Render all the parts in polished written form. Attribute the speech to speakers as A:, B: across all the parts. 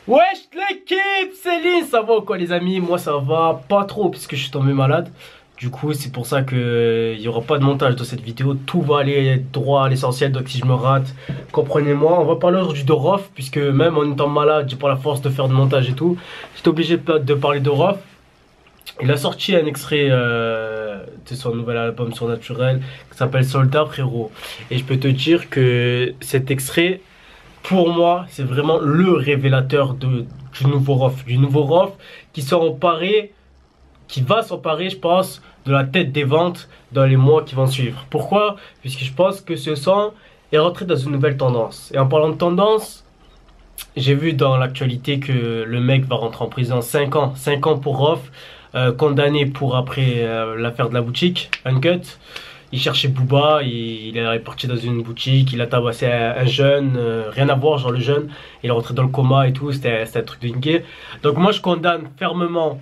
A: Wesh l'équipe, c'est Lynn, ça va ou quoi les amis? Moi ça va pas trop puisque je suis tombé malade. Du coup c'est pour ça que il y aura pas de montage dans cette vidéo. Tout va aller droit à l'essentiel, donc si je me rate, comprenez-moi. On va parler aujourd'hui de Rof, puisque même en étant malade, j'ai pas la force de faire de montage et tout. J'étais obligé de parler de Rof. Il a sorti un extrait de son nouvel album Surnaturel qui s'appelle Soldat frérot. Et je peux te dire que cet extrait, pour moi, c'est vraiment le révélateur du nouveau Rof. Du nouveau Rof qui qui va s'emparer, je pense, de la tête des ventes dans les mois qui vont suivre. Pourquoi? Puisque je pense que ce son est rentré dans une nouvelle tendance. Et en parlant de tendance, j'ai vu dans l'actualité que le mec va rentrer en prison 5 ans. 5 ans pour Rof, condamné pour après l'affaire de la boutique, Uncut. Il cherchait Booba, il est parti dans une boutique, il a tabassé un jeune, rien à voir, genre le jeune, il est rentré dans le coma et tout, c'était un truc de dingue. Donc moi je condamne fermement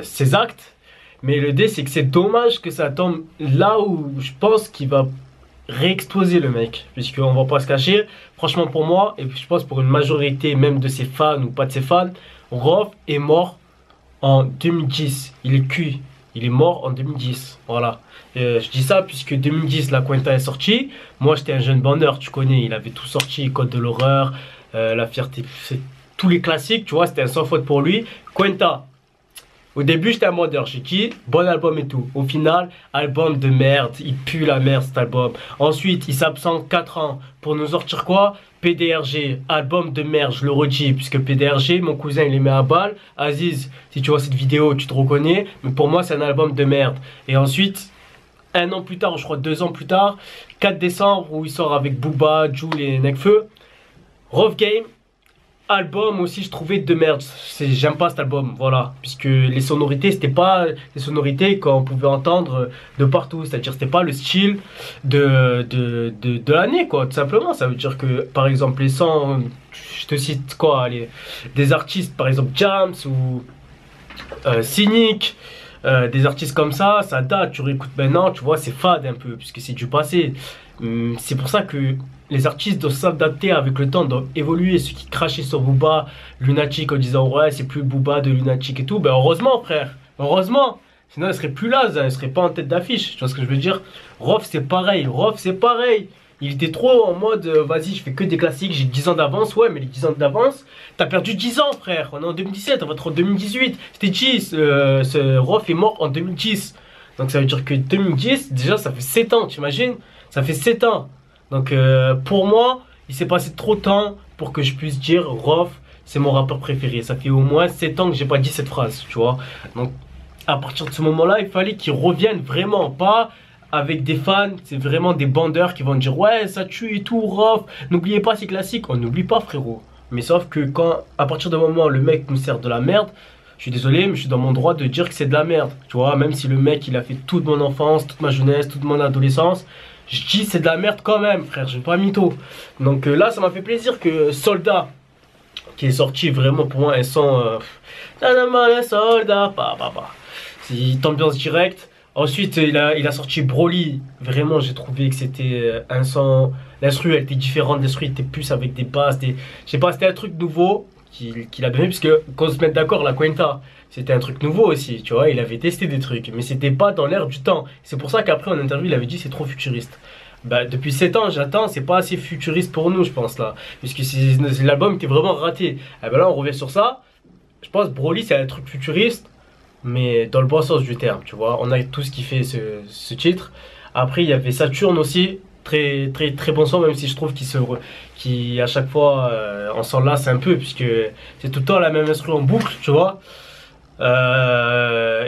A: ces actes, mais le dé c'est que c'est dommage que ça tombe là où je pense qu'il va réexploser le mec, puisqu'on va pas se cacher, franchement pour moi, et je pense pour une majorité même de ses fans ou pas de ses fans, Rof est mort en 2010, il est cuit. Il est mort en 2010, voilà. Je dis ça puisque 2010, la Quenta est sortie. Moi, j'étais un jeune bandeur, tu connais. Il avait tout sorti, Code de l'horreur, La fierté, tous les classiques, tu vois. C'était un sans faute pour lui. Quenta, au début, j'étais un bandeur. J'ai dit, bon album et tout. Au final, album de merde. Il pue la merde, cet album. Ensuite, il s'absente 4 ans pour nous sortir quoi? PDRG, album de merde, je le redis, puisque PDRG, mon cousin il les met à balle. Aziz, si tu vois cette vidéo, tu te reconnais, mais pour moi c'est un album de merde. Et ensuite, un an plus tard, je crois 2 ans plus tard, 4 décembre, où il sort avec Booba, Jul et Nekfeu, Rof Game, album aussi je trouvais de merde. J'aime pas cet album, voilà, puisque les sonorités c'était pas les sonorités qu'on pouvait entendre de partout, c'est-à-dire c'était pas le style de l'année quoi, tout simplement. Ça veut dire que par exemple les sons, je te cite quoi, des artistes par exemple Jams ou Cynic, des artistes comme ça date, tu réécoutes maintenant, tu vois, c'est fade un peu, puisque c'est du passé. C'est pour ça que les artistes doivent s'adapter avec le temps, doivent évoluer. Ceux qui crachaient sur Booba, Lunatic en disant ouais c'est plus Booba de Lunatic et tout, ben heureusement frère, heureusement. Sinon il serait plus là, il serait pas en tête d'affiche, tu vois ce que je veux dire. Rof c'est pareil, Rof c'est pareil. Il était trop en mode vas-y je fais que des classiques, j'ai 10 ans d'avance. Ouais mais les 10 ans d'avance, t'as perdu 10 ans frère. On est en 2017, on va être en 2018. C'était 10, ce Rof est mort en 2010. Donc ça veut dire que 2010, déjà ça fait 7 ans, t'imagines? Ça fait 7 ans. Donc pour moi, il s'est passé trop de temps pour que je puisse dire Rof, c'est mon rappeur préféré. Ça fait au moins 7 ans que j'ai pas dit cette phrase, tu vois. Donc à partir de ce moment-là, il fallait qu'il revienne vraiment, pas avec des fans, c'est vraiment des bandeurs qui vont dire ouais, ça tue et tout, Rof. N'oubliez pas ces classiques. On n'oublie pas frérot. Mais sauf que quand, à partir d'un moment, le mec nous sert de la merde, je suis désolé, mais je suis dans mon droit de dire que c'est de la merde. Tu vois, même si le mec il a fait toute mon enfance, toute ma jeunesse, toute mon adolescence, je dis c'est de la merde quand même, frère, j'ai pas mytho. Donc là, ça m'a fait plaisir que Soldat, qui est sorti vraiment pour moi un son. Soldat, c'est ambiance directe. Ensuite, il a sorti Broly. Vraiment, j'ai trouvé que c'était un son. L'instru, elle était différente. L'instru était plus avec des basses. Je sais pas, c'était un truc nouveau qu'il a donné. Puisque, qu'on se mette d'accord, la Quenta, c'était un truc nouveau aussi. Tu vois, il avait testé des trucs. Mais c'était pas dans l'air du temps. C'est pour ça qu'après, en interview, il avait dit c'est trop futuriste. Bah, depuis 7 ans, j'attends. C'est pas assez futuriste pour nous, je pense là. Puisque l'album était vraiment raté. Et ben là, on revient sur ça. Je pense Broly, c'est un truc futuriste, mais dans le bon sens du terme, tu vois. On a tout ce qui fait ce titre. Après, il y avait Saturne aussi, très bon son, même si je trouve qu'il à chaque fois, on s'en lasse un peu, puisque c'est tout le temps la même instru en boucle, tu vois. Et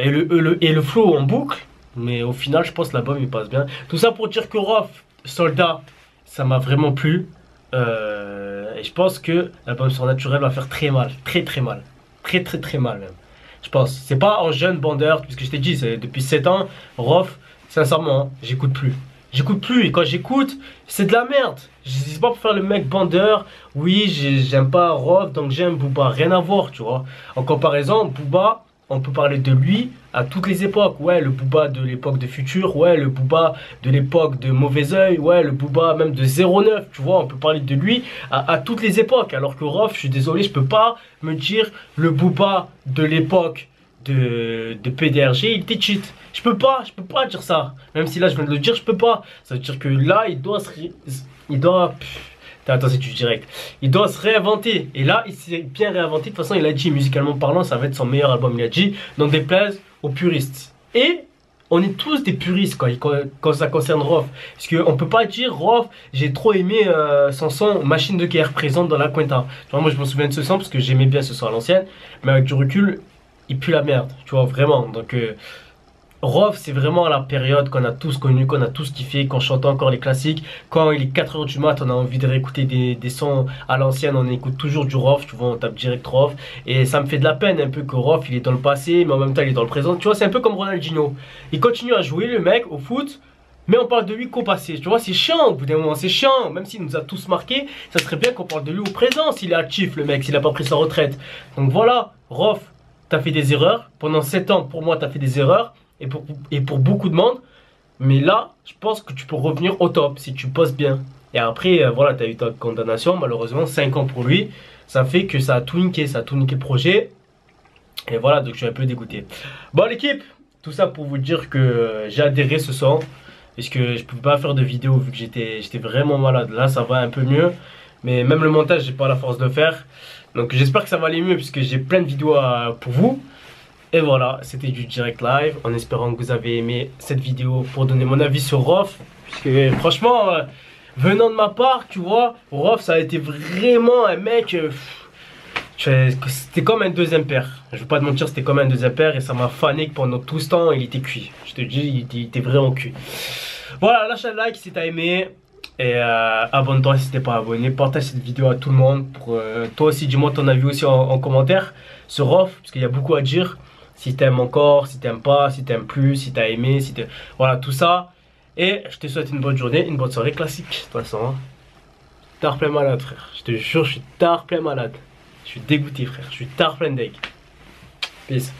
A: le flow en boucle, mais au final, je pense que l'album il passe bien. Tout ça pour dire que Rof, Soldat, ça m'a vraiment plu. Et je pense que l'album Surnaturel va faire très mal, très mal. Très mal même. Je pense. C'est pas en jeune bandeur, puisque je t'ai dit, c'est depuis 7 ans, Rof, sincèrement, hein, j'écoute plus. J'écoute plus, et quand j'écoute, c'est de la merde. C'est pas pour faire le mec bandeur, oui, j'aime pas Rof, donc j'aime Booba. Rien à voir, tu vois. En comparaison, Booba, on peut parler de lui à toutes les époques. Ouais, le Booba de l'époque de Futur, ouais, le Booba de l'époque de Mauvais Oeil, ouais, le Booba même de 09, tu vois, on peut parler de lui à toutes les époques. Alors que Rof, je suis désolé, je peux pas me dire le Booba de l'époque de PDRG, il était cheat. Je peux pas dire ça. Même si là je viens de le dire, je peux pas. Ça veut dire que là, Attends, c'est du direct. Il doit se réinventer. Et là, il s'est bien réinventé. De toute façon, il a dit, musicalement parlant, ça va être son meilleur album. Il a dit, donc déplaise aux puristes. Et on est tous des puristes quand ça concerne Rof. Parce qu'on peut pas dire, Rof, j'ai trop aimé son son Machine de guerre présente dans la Quinta. Tu vois, moi, je me souviens de ce son parce que j'aimais bien ce son à l'ancienne. Mais avec du recul, il pue la merde. Tu vois, vraiment. Donc... Rof, c'est vraiment la période qu'on a tous connu, qu'on a tous kiffé, qu'on chante encore les classiques. Quand il est 4h du mat, on a envie de réécouter des sons à l'ancienne, on écoute toujours du Rof, tu vois, on tape direct Rof. Et ça me fait de la peine un peu que Rof, il est dans le passé, mais en même temps, il est dans le présent. Tu vois, c'est un peu comme Ronaldinho. Il continue à jouer, le mec, au foot, mais on parle de lui qu'au passé. Tu vois, c'est chiant, au bout d'un moment, c'est chiant. Même s'il nous a tous marqués, ça serait bien qu'on parle de lui au présent, s'il est actif, le mec, s'il n'a pas pris sa retraite. Donc voilà, Rof, t'as fait des erreurs. Pendant 7 ans, pour moi, t'as fait des erreurs. Et pour beaucoup de monde. Mais là, je pense que tu peux revenir au top si tu poses bien. Et après, voilà, tu as eu ta condamnation. Malheureusement, 5 ans pour lui. Ça fait que ça a tout niqué. Ça a tout niqué le projet. Et voilà, donc je suis un peu dégoûté. Bon, l'équipe, tout ça pour vous dire que j'ai adhéré ce son. Parce que je ne pouvais pas faire de vidéo vu que j'étais vraiment malade. Là, ça va un peu mieux. Mais même le montage, j'ai pas la force de le faire. Donc j'espère que ça va aller mieux puisque j'ai plein de vidéos pour vous. Et voilà, c'était du direct live, en espérant que vous avez aimé cette vidéo pour donner mon avis sur Rof. Puisque franchement, venant de ma part, tu vois, Rof, ça a été vraiment un mec... c'était comme un deuxième père. Je vais pas te mentir, c'était comme un deuxième père et ça m'a fané que pendant tout ce temps, il était cuit. Je te dis, il était vraiment cuit. Voilà, lâche un like si t'as aimé. Et abonne-toi si t'es pas abonné. Partage cette vidéo à tout le monde. Toi aussi, dis-moi ton avis aussi en commentaire sur Rof, parce qu'il y a beaucoup à dire. Si t'aimes encore, si t'aimes pas, si t'aimes plus, si t'as aimé, si t'aimes... Voilà, tout ça. Et je te souhaite une bonne journée, une bonne soirée classique. De toute façon, hein. Tard plein malade, frère. Je te jure, je suis tard plein malade. Je suis dégoûté, frère. Je suis tard plein d'egg. Peace.